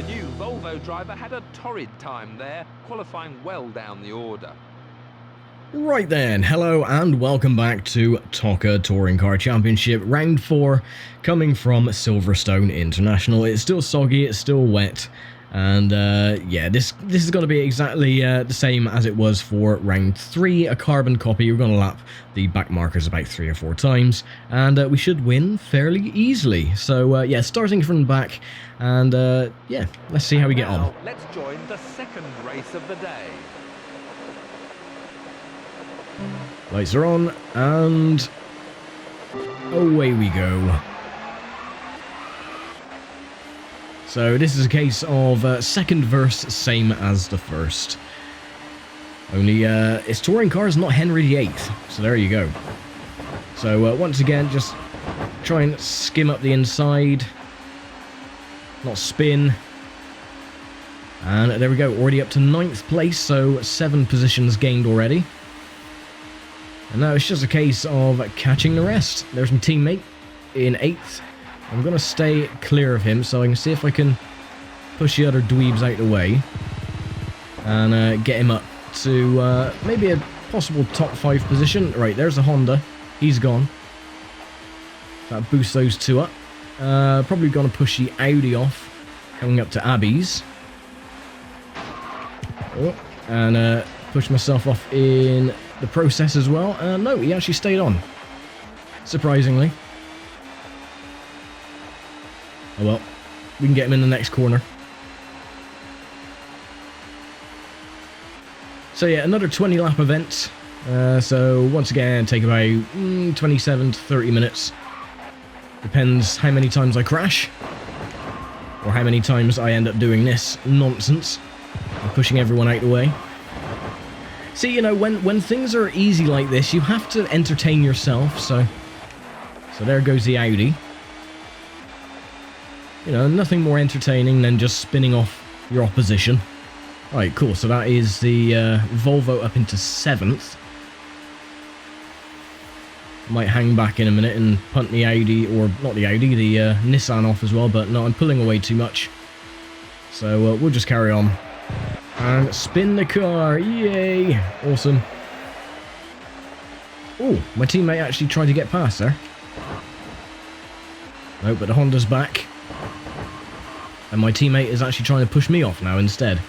new Volvo driver had a torrid time there, qualifying well down the order. Right then, hello and welcome back to ToCA Touring Car Championship Round 4, coming from Silverstone International. It's still soggy, it's still wet, and yeah, this is going to be exactly the same as it was for Round 3, a carbon copy. We're going to lap the back markers about 3 or 4 times, and we should win fairly easily. So yeah, starting from the back, and yeah, let's see how we get on. Let's join the second race of the day. Lights are on, and away we go. So this is a case of second verse, same as the first. Only it's touring cars, not Henry VIII. So there you go. So once again, just try and skim up the inside, not spin. And there we go, already up to 9th place, so 7 positions gained already. And now it's just a case of catching the rest. There's my teammate in 8th. I'm going to stay clear of him so I can see if I can push the other dweebs out the way. And get him up to maybe a possible top 5 position. Right, there's a Honda. He's gone. That boosts those 2 up. Probably going to push the Audi off, coming up to Abby's. Oh, and push myself off in the process as well. No, he actually stayed on, surprisingly. Oh well, we can get him in the next corner. So yeah, another 20 lap event. So once again, take about 27 to 30 minutes. Depends how many times I crash, or how many times I end up doing this nonsense and pushing everyone out the way. See, you know, when things are easy like this, you have to entertain yourself, so there goes the Audi. You know, nothing more entertaining than just spinning off your opposition. Right, cool, so that is the Volvo up into 7th. Might hang back in a minute and punt the Audi, or not the Audi, the Nissan off as well, but no, I'm pulling away too much. So we'll just carry on. And spin the car, yay! Awesome. Oh, my teammate actually tried to get past there. No, but the Honda's back. And my teammate is actually trying to push me off now instead.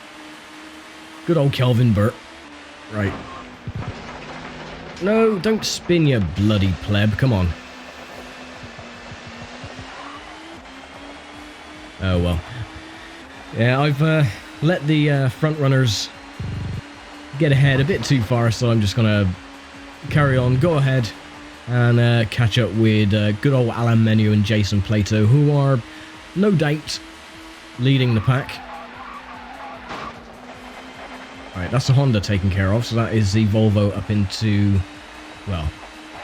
Good old Kelvin Burt. Right. No, don't spin, you bloody pleb, come on. Oh well. Yeah, I've let the front runners get ahead a bit too far, so I'm just gonna carry on, go ahead, and catch up with good old Alan Menu and Jason Plato, who are no doubt leading the pack. Right, that's the Honda taken care of, so that is the Volvo up into, well,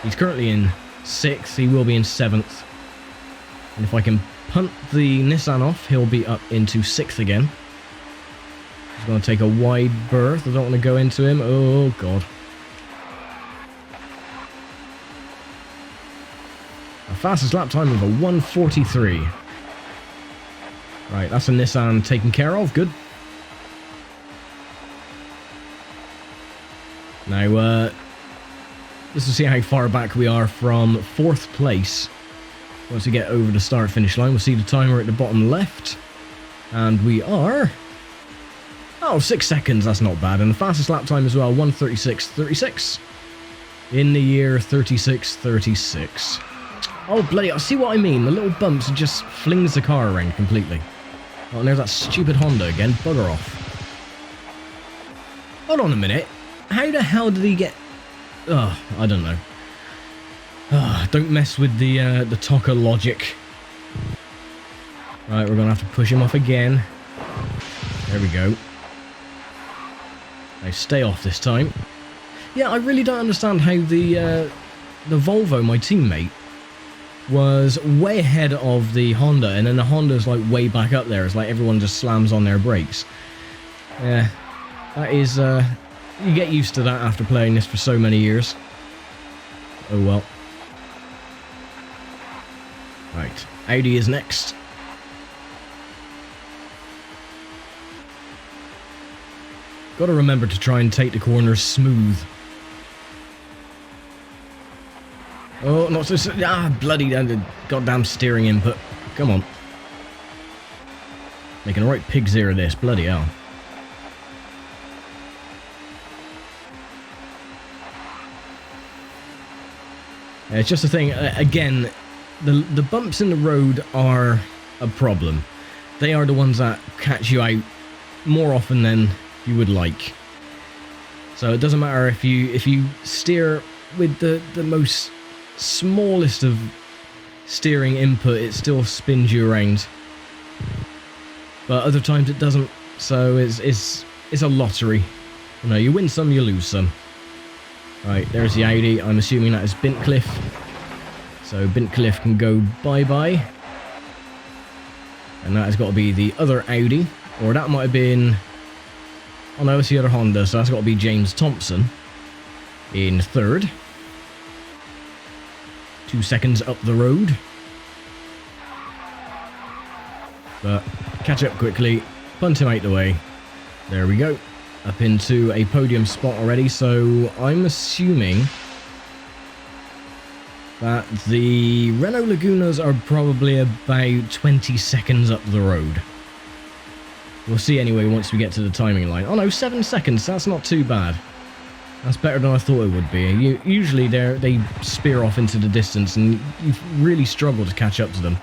he's currently in 6th, he will be in 7th. And if I can punt the Nissan off, he'll be up into 6th again. He's going to take a wide berth. I don't want to go into him. Oh, God. A fastest lap time of a 1:43. Right, that's a Nissan taken care of. Good. Now, let's see how far back we are from 4th place. Once we get over the start-finish line, we'll see the timer at the bottom left. And we are... oh, 6 seconds, that's not bad. And the fastest lap time as well, 1:36.36. In the year 36.36. Oh, bloody hell, see what I mean? The little bumps just flings the car around completely. Oh, and there's that stupid Honda again. Bugger off. Hold on a minute. How the hell did he get... oh, I don't know. Don't mess with the ToCA logic. Right, we're going to have to push him off again. There we go. Now stay off this time. Yeah, I really don't understand how the Volvo, my teammate, was way ahead of the Honda, and then the Honda's like way back up there. It's like everyone just slams on their brakes. Yeah, that is... you get used to that after playing this for so many years. Oh well. Right, Audi is next. Got to remember to try and take the corners smooth. Oh, not so... bloody goddamn steering input. Come on. Making a right pig's ear of this. Bloody hell. It's just a thing. Again, the bumps in the road are a problem. They are the ones that catch you out more often than you would like. So it doesn't matter if you steer with the most smallest of steering input, it still spins you around. But other times it doesn't. So it's a lottery. You know, you win some, you lose some. Right, there's the Audi. I'm assuming that is Bintcliffe. So Bintcliffe can go bye-bye. And that has got to be the other Audi. Or that might have been... Oh no, it's the other Honda. So that's got to be James Thompson in third. 2 seconds up the road. But catch up quickly. Punt him out the way. There we go. Up into a podium spot already, so I'm assuming that the Renault Lagunas are probably about 20 seconds up the road. We'll see anyway once we get to the timing line. Oh no, 7 seconds, that's not too bad. That's better than I thought it would be. Usually they spear off into the distance and you really struggle to catch up to them.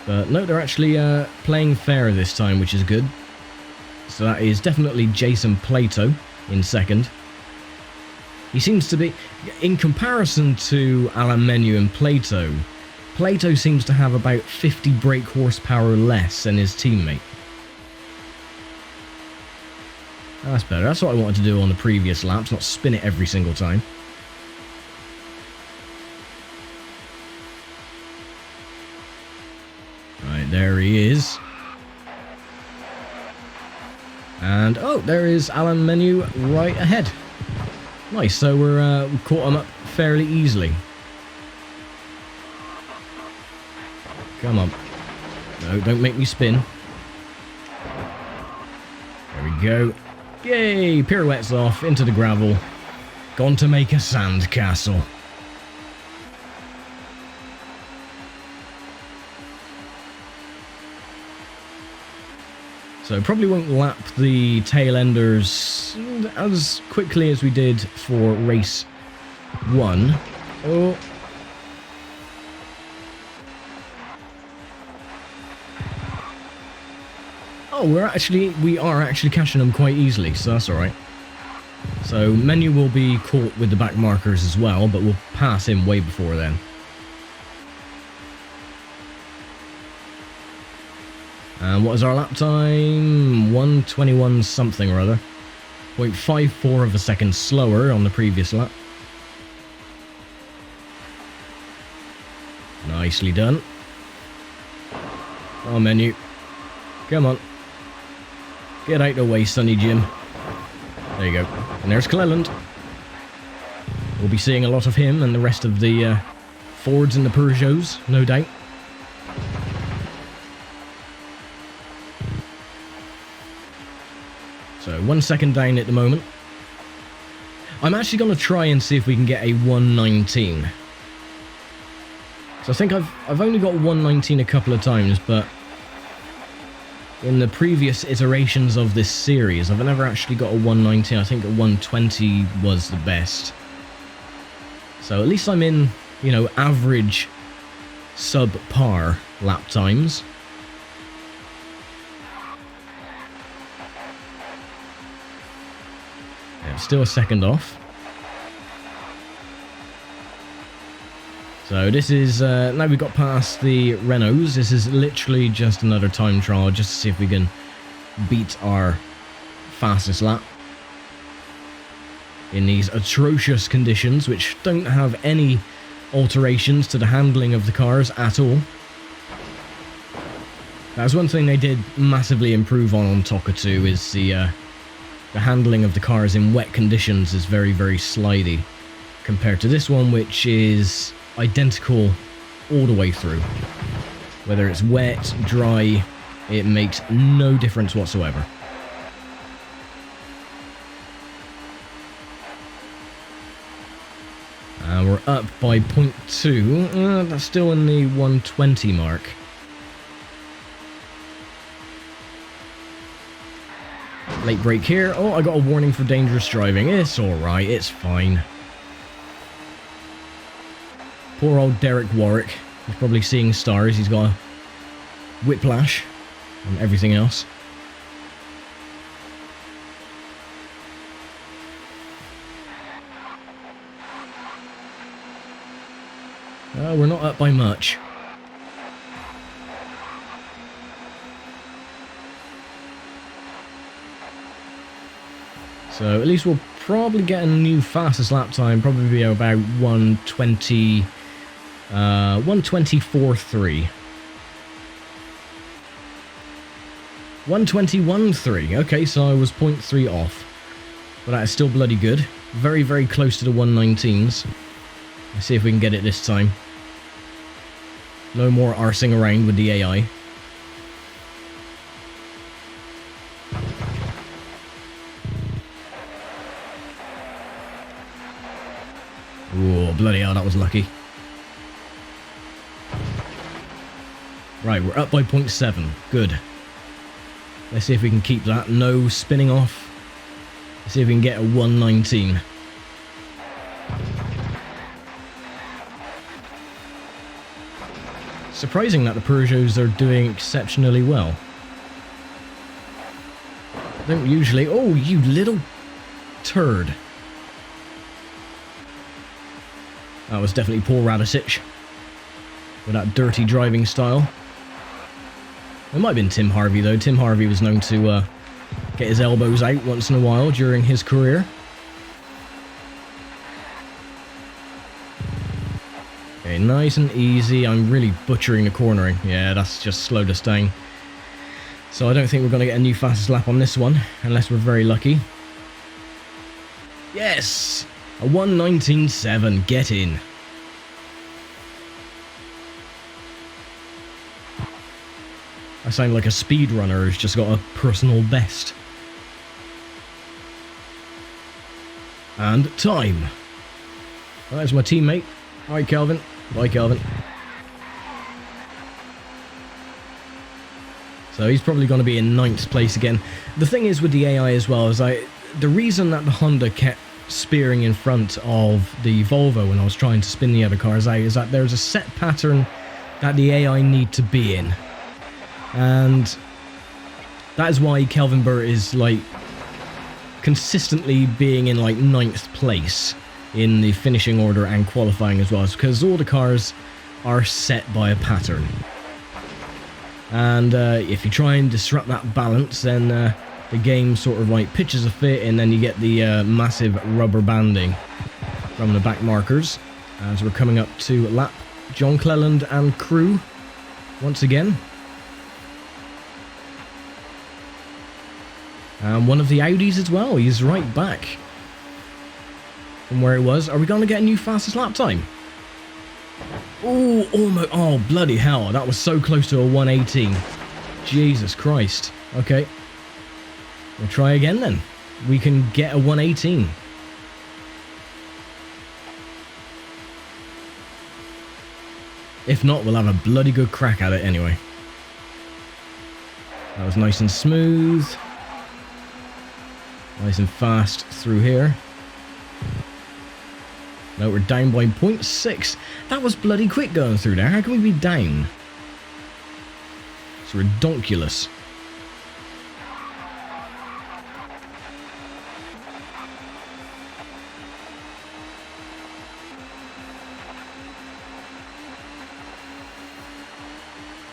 But no, they're actually playing fair this time, which is good. So that is definitely Jason Plato in second. He seems to be, in comparison to Alan Menu and Plato, Plato seems to have about 50 brake horsepower less than his teammate. That's better. That's what I wanted to do on the previous laps, not spin it every single time. Right, there he is. And, oh, there is Alan Menu right ahead. Nice, so we caught him up fairly easily. Come on. No, don't make me spin. There we go. Yay! Pirouettes off, into the gravel. Gone to make a sand castle. So probably won't lap the tail enders as quickly as we did for race 1. Oh. Oh, we are actually catching them quite easily, so that's alright. So Menu will be caught with the back markers as well, but we'll pass him way before then. And what is our lap time? 1:21 something or other. 0.54 of a second slower on the previous lap. Nicely done. Oh, Menu. Come on. Get out the way, Sonny Jim. There you go. And there's Cleland. We'll be seeing a lot of him and the rest of the Fords and the Peugeots, no doubt. So 1 second down at the moment. I'm actually going to try and see if we can get a 119. So I think I've only got 119 a couple of times, but in the previous iterations of this series, I've never actually got a 119. I think a 120 was the best. So at least I'm in, you know, average sub-par lap times. Still a second off. So this is, now we've got past the Renaults, this is literally just another time trial just to see if we can beat our fastest lap in these atrocious conditions, which don't have any alterations to the handling of the cars at all. That's one thing they did massively improve on ToCA 2 is the handling of the cars in wet conditions is very, very slidey compared to this one, which is identical all the way through. Whether it's wet, dry, it makes no difference whatsoever. We're up by 0.2. That's still in the 120 mark. Late break here. Oh, I got a warning for dangerous driving. It's alright, it's fine. Poor old Derek Warwick. He's probably seeing stars. He's got a whiplash and everything else. We're not up by much. So at least we'll probably get a new fastest lap time, probably be about 120, 124.3. 121.3. Okay, so I was 0.3 off. But that is still bloody good. Very, very close to the 119s. Let's see if we can get it this time. No more arsing around with the AI. Oh, bloody hell, that was lucky. Right, we're up by 0.7. Good. Let's see if we can keep that. No spinning off. Let's see if we can get a 119. Surprising that the Peugeots are doing exceptionally well. Don't usually... Oh, you little turd. That was definitely Paul Radicic with that dirty driving style. It might have been Tim Harvey though. Tim Harvey was known to get his elbows out once in a while during his career. Okay, nice and easy. I'm really butchering the cornering. Yeah, that's just slowed us down. So I don't think we're going to get a new fastest lap on this one, unless we're very lucky. Yes! A 119.7. Get in. I sound like a speedrunner who's just got a personal best. And time. Well, there's my teammate. Hi, Kelvin. Bye, Kelvin. So he's probably going to be in 9th place again. The thing is with the AI as well is the reason that the Honda kept spearing in front of the Volvo when I was trying to spin the other cars out is that there's a set pattern that the AI need to be in. And that is why Kelvin Burt is like consistently being in like 9th place in the finishing order and qualifying as well. It's because all the cars are set by a pattern. And if you try and disrupt that balance, then the game sort of like pitches a fit, and then you get the massive rubber banding from the back markers. As we're coming up to lap John Cleland and crew once again. And one of the Audis as well. He's right back from where he was. Are we going to get a new fastest lap time? Oh, almost. Oh, bloody hell. That was so close to a 118. Jesus Christ. Okay. We'll try again then. We can get a 118. If not, we'll have a bloody good crack at it anyway. That was nice and smooth. Nice and fast through here. No, we're down by 0.6. That was bloody quick going through there. How can we be down? It's redonkulous.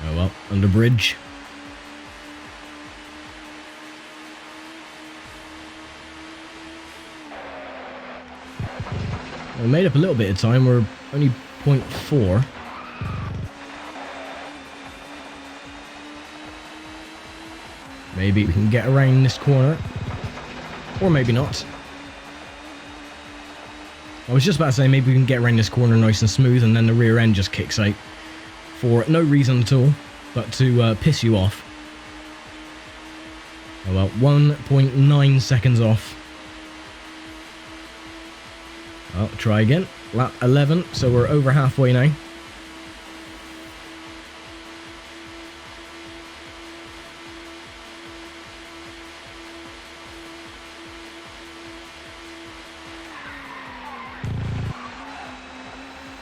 Oh well, under bridge. We made up a little bit of time. We're only 0.4. Maybe we can get around this corner. Or maybe not. I was just about to say maybe we can get around this corner nice and smooth, and then the rear end just kicks out. For no reason at all, but to piss you off. Oh well, 1.9 seconds off. Well, try again. Lap 11, so we're over halfway now.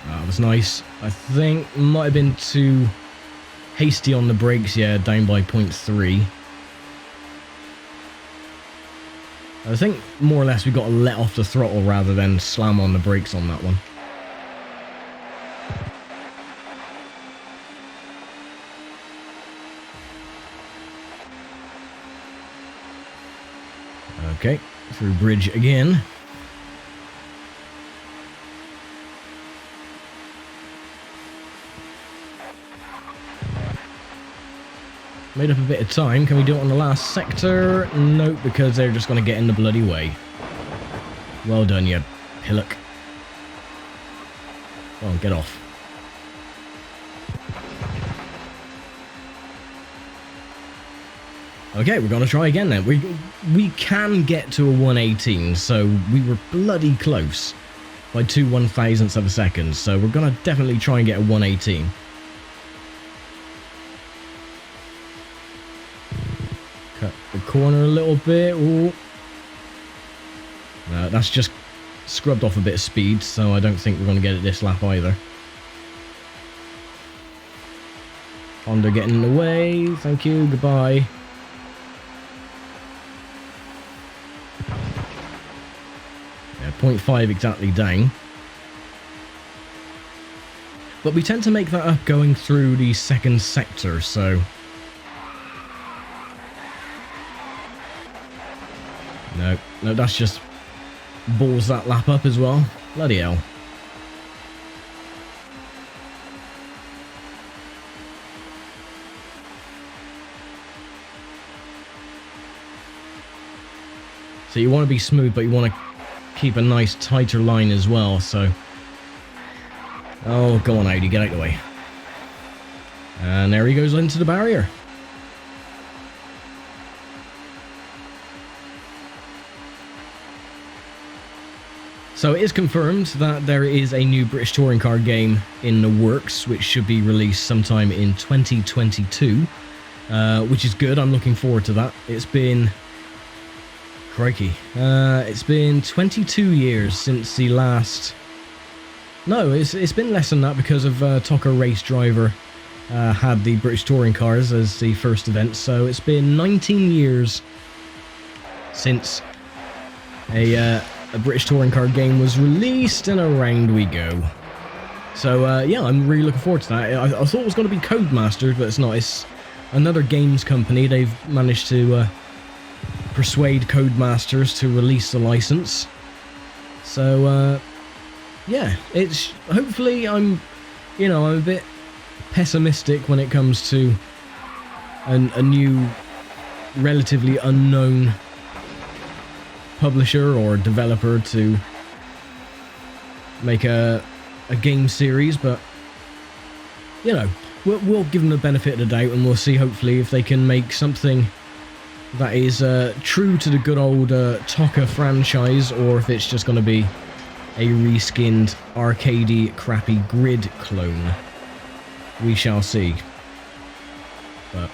That was nice. I think might have been too hasty on the brakes, yeah, down by 0.3. I think more or less we got to let off the throttle rather than slam on the brakes on that one. Okay, through bridge again. Made up a bit of time. Can we do it on the last sector? Nope, because they're just going to get in the bloody way. Well done, you pillock. Go on, get off. Okay, we're going to try again then. We can get to a 118, so we were bloody close by 2 1,000ths of a second. So we're going to definitely try and get a 118. Cut the corner a little bit. Ooh. No, that's just scrubbed off a bit of speed, so I don't think we're going to get it this lap either. Honda getting in the way. Thank you. Goodbye. Yeah, 0.5 exactly down. But we tend to make that up going through the second sector, so... No, that's just balls that lap up as well. Bloody hell. So you want to be smooth, but you want to keep a nice tighter line as well, so... Oh, go on Audi, get out of the way. And there he goes into the barrier. So it is confirmed that there is a new British touring car game in the works, which should be released sometime in 2022, which is good. I'm looking forward to that. It's been... Crikey. It's been 22 years since the last... No, it's been less than that because of ToCA Race Driver had the British touring cars as the first event, so it's been 19 years since a British touring car game was released, and around we go. So yeah, I'm really looking forward to that. I thought it was going to be Codemasters, but it's not. It's another games company. They've managed to persuade Codemasters to release the license. So yeah, it's hopefully I'm a bit pessimistic when it comes to a new, relatively unknown publisher or developer to make a game series, but we'll give them the benefit of the doubt, and we'll see hopefully if they can make something that is true to the good old ToCA franchise, or if it's just going to be a reskinned arcadey crappy grid clone. We shall see. But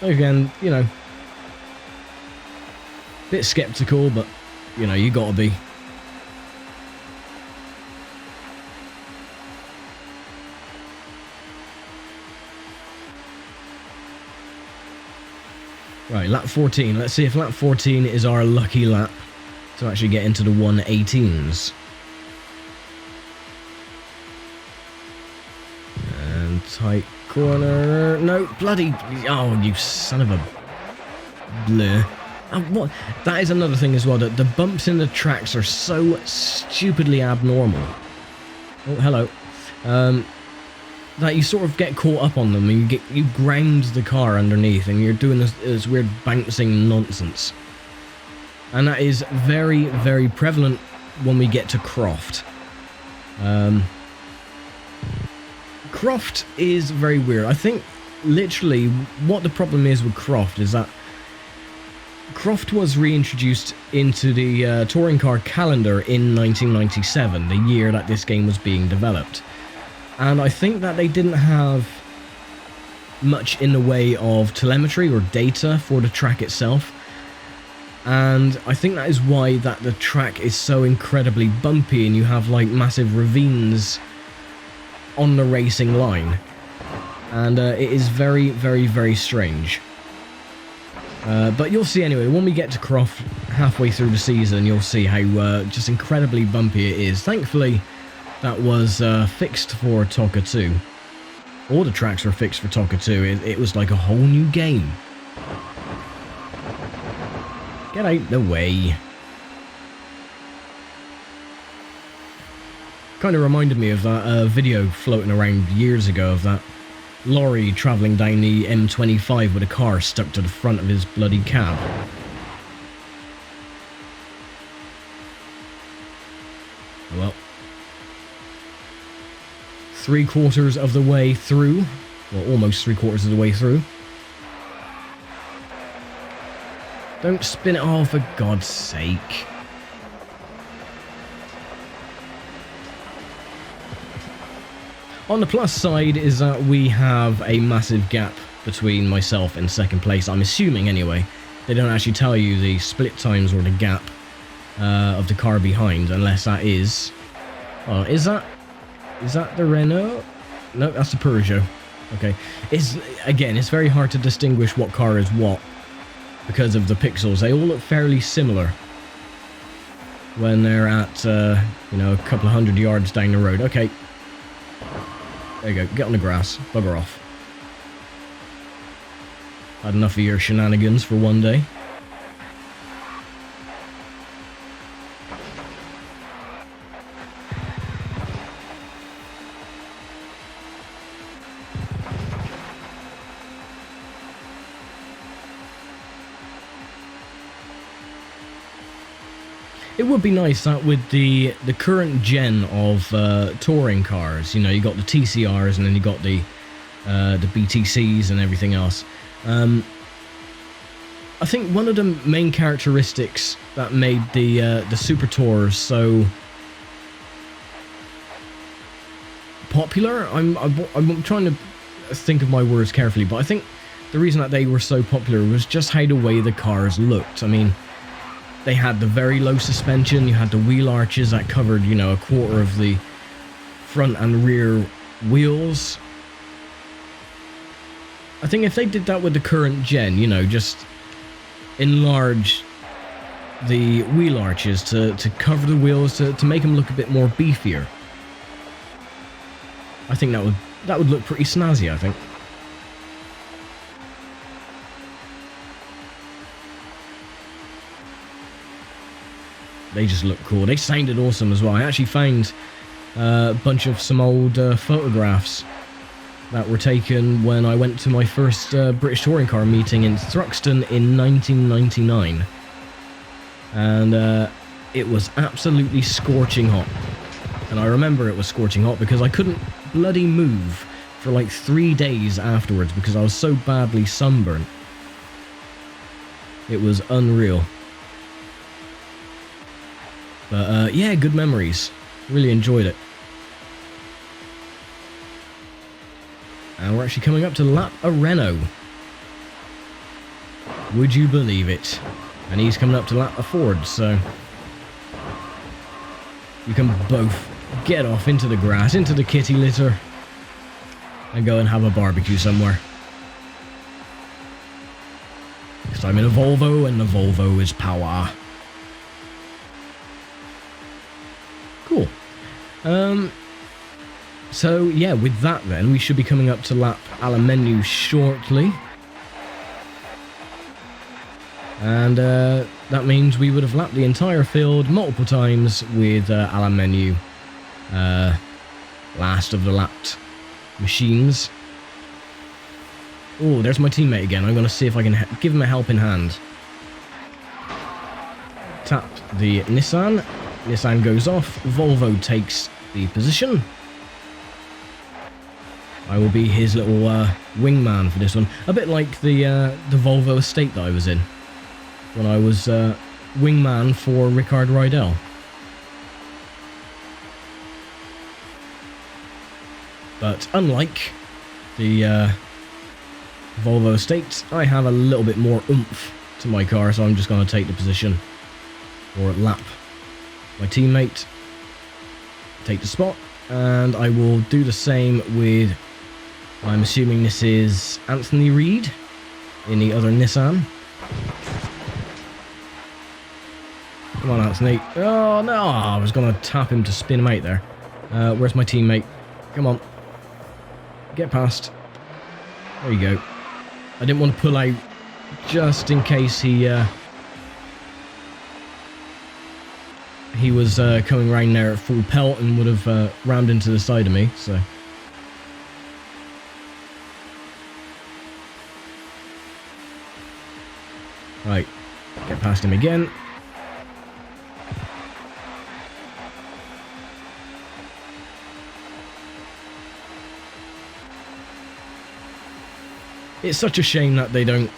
again, bit skeptical, but you gotta be. Right, lap 14. Let's see if lap 14 is our lucky lap to actually get into the 118s. And tight corner. No, bloody... Oh, you son of a... Blur. What? That is another thing as well, that the bumps in the tracks are so stupidly abnormal. Oh, hello. That you sort of get caught up on them, and you ground the car underneath, and you're doing this weird bouncing nonsense. And that is very, very prevalent when we get to Croft. Croft is very weird. I think literally what the problem is with Croft is that Croft was reintroduced into the touring car calendar in 1997, the year that this game was being developed. And I think that they didn't have much in the way of telemetry or data for the track itself. And I think that is why that the track is so incredibly bumpy and you have like massive ravines on the racing line. And it is very, very, very strange. But you'll see anyway, when we get to Croft halfway through the season, you'll see how just incredibly bumpy it is. Thankfully, that was fixed for ToCA 2. All the tracks were fixed for ToCA 2. It was like a whole new game. Get out the way. Kind of reminded me of that video floating around years ago of that lorry travelling down the M25 with a car stuck to the front of his bloody cab. Well, 3/4 of the way through, well, almost 3/4 of the way through. Don't spin it off, for God's sake. On the plus side is that we have a massive gap between myself and second place. I'm assuming, anyway. They don't actually tell you the split times or the gap of the car behind, unless that is... Oh, is that the Renault? No, that's the Peugeot. Okay. Again, it's very hard to distinguish what car is what because of the pixels. They all look fairly similar when they're at, you know, a couple of 100 yards down the road. Okay. There you go. Get on the grass. Bugger off. Had enough of your shenanigans for one day. It would be nice that with the current gen of touring cars, you know, you got the TCRs and then you got the BTCs and everything else. I think one of the main characteristics that made the Super Tours so popular, I'm trying to think of my words carefully, but I think the reason that they were so popular was just how the way the cars looked. I mean, they had the very low suspension, you had the wheel arches that covered, you know, 1/4 of the front and rear wheels. I think if they did that with the current gen, you know, just enlarge the wheel arches to cover the wheels, to make them look a bit more beefier, I think that would look pretty snazzy, I think. They just look cool. They sounded awesome as well. I actually found a bunch of some old photographs that were taken when I went to my first British touring car meeting in Thruxton in 1999. And it was absolutely scorching hot. And I remember it was scorching hot because I couldn't bloody move for like 3 days afterwards because I was so badly sunburnt. It was unreal. But yeah, good memories. Really enjoyed it. And we're actually coming up to lap a Renault. Would you believe it? And he's coming up to lap a Ford, so you can both get off into the grass, into the kitty litter, and go and have a barbecue somewhere. Because I'm in a Volvo, and the Volvo is power. Cool. So yeah, with that then, we should be coming up to lap Alamenu shortly. And that means we would have lapped the entire field multiple times with Alamenu last of the lapped machines. Oh, there's my teammate again. I'm going to see if I can give him a helping hand. Tap the Nissan. Nissan goes off. Volvo takes the position. I will be his little wingman for this one. A bit like the Volvo estate that I was in. when I was wingman for Ricard Rydell. But unlike the Volvo Estate, I have a little bit more oomph to my car, so I'm just going to take the position or lap my teammate, take the spot, and I will do the same with, I'm assuming this is Anthony Reid in the other Nissan. Come on, Anthony. Oh, no, I was going to tap him to spin him out there. Where's my teammate? Come on. Get past. There you go. I didn't want to pull out just in case he was coming round there at full pelt and would have rammed into the side of me, so. Right, get past him again. It's such a shame that they don't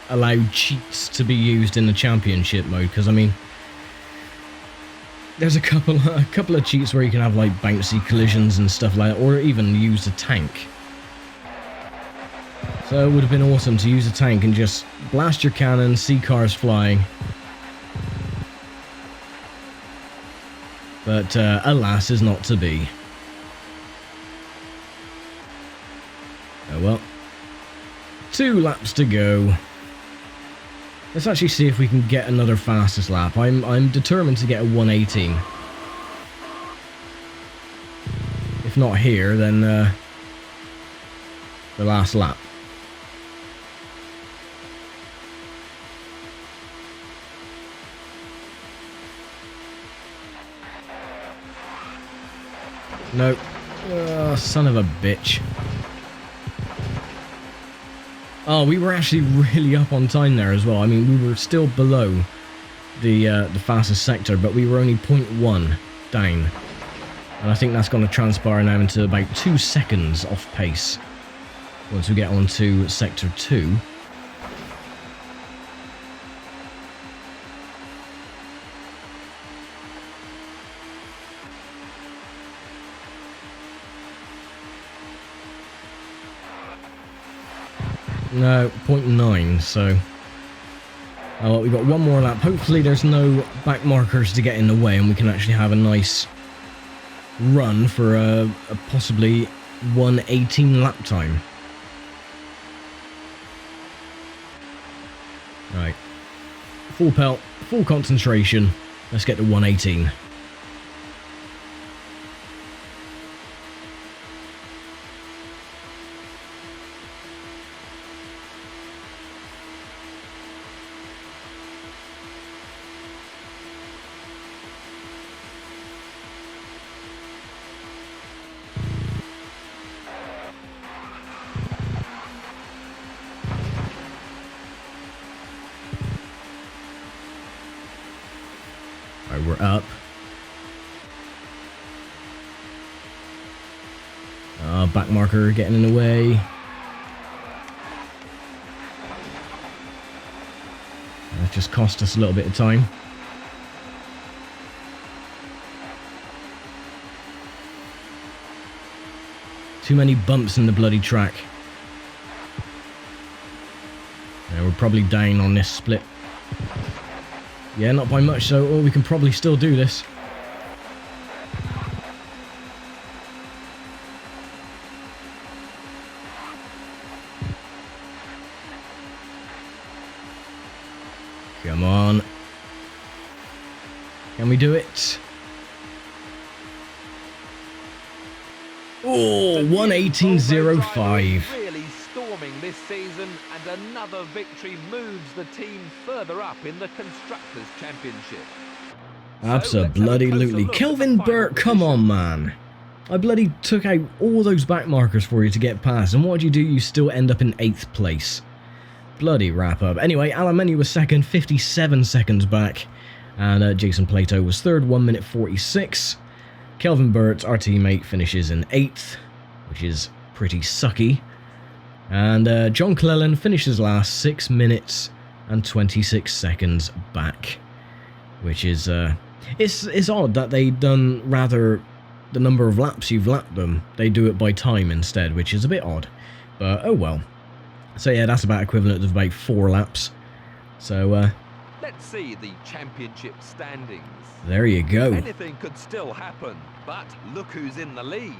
allow cheats to be used in the championship mode, because I mean, there's a couple of cheats where you can have like bouncy collisions and stuff like that, or even use a tank. So it would have been awesome to use a tank and just blast your cannon, see cars flying. But alas, is not to be. Oh well. 2 laps to go. Let's actually see if we can get another fastest lap. I'm determined to get a 118. If not here, then the last lap. Nope. Oh, son of a bitch. Oh, we were actually really up on time there as well. I mean, we were still below the fastest sector, but we were only 0.1 down. And I think that's going to transpire now into about 2 seconds off pace once we get onto sector 2. No, 0.9, so... Oh, well, we've got one more lap. Hopefully there's no back markers to get in the way and we can actually have a nice run for a possibly 1:18 lap time. Right. Full pelt, full concentration. Let's get to 1:18. Alright, we're up. Back marker getting in the way. That just cost us a little bit of time. Too many bumps in the bloody track. Yeah, we're probably down on this split. Yeah, not by much, so we can probably still do this. Come on. Can we do it? Oh, 1:18.05. Really storming this season, and another victory moves the team further up in the Constructors' Championship. Absolutely. Kelvin Burt, come on, man. I bloody took out all those back markers for you to get past, and what did you do? You still end up in 8th place. Bloody wrap up. Anyway, Alamenu was second, 57 seconds back, and Jason Plato was third, 1:46. Kelvin Burt, our teammate, finishes in 8th, which is pretty sucky. And John Clellan finishes last, 6 minutes and 26 seconds back, which is it's odd that they done rather the number of laps you've lapped them. They do it by time instead, which is a bit odd, but oh well. So yeah, that's about equivalent of about 4 laps. So let's see the championship standings. There you go. Anything could still happen, but look who's in the lead.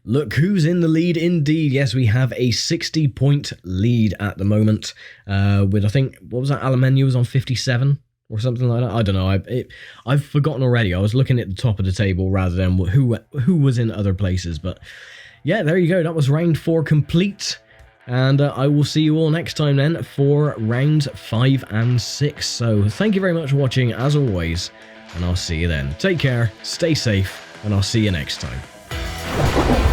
Look who's in the lead indeed. Yes, we have a 60-point lead at the moment. With, I think, what was that? Alemannia was on 57 or something like that. I don't know. I've forgotten already. I was looking at the top of the table rather than who was in other places. But yeah, there you go. That was round 4 complete. And I will see you all next time then for rounds 5 and 6. So thank you very much for watching as always. And I'll see you then. Take care, stay safe, and I'll see you next time.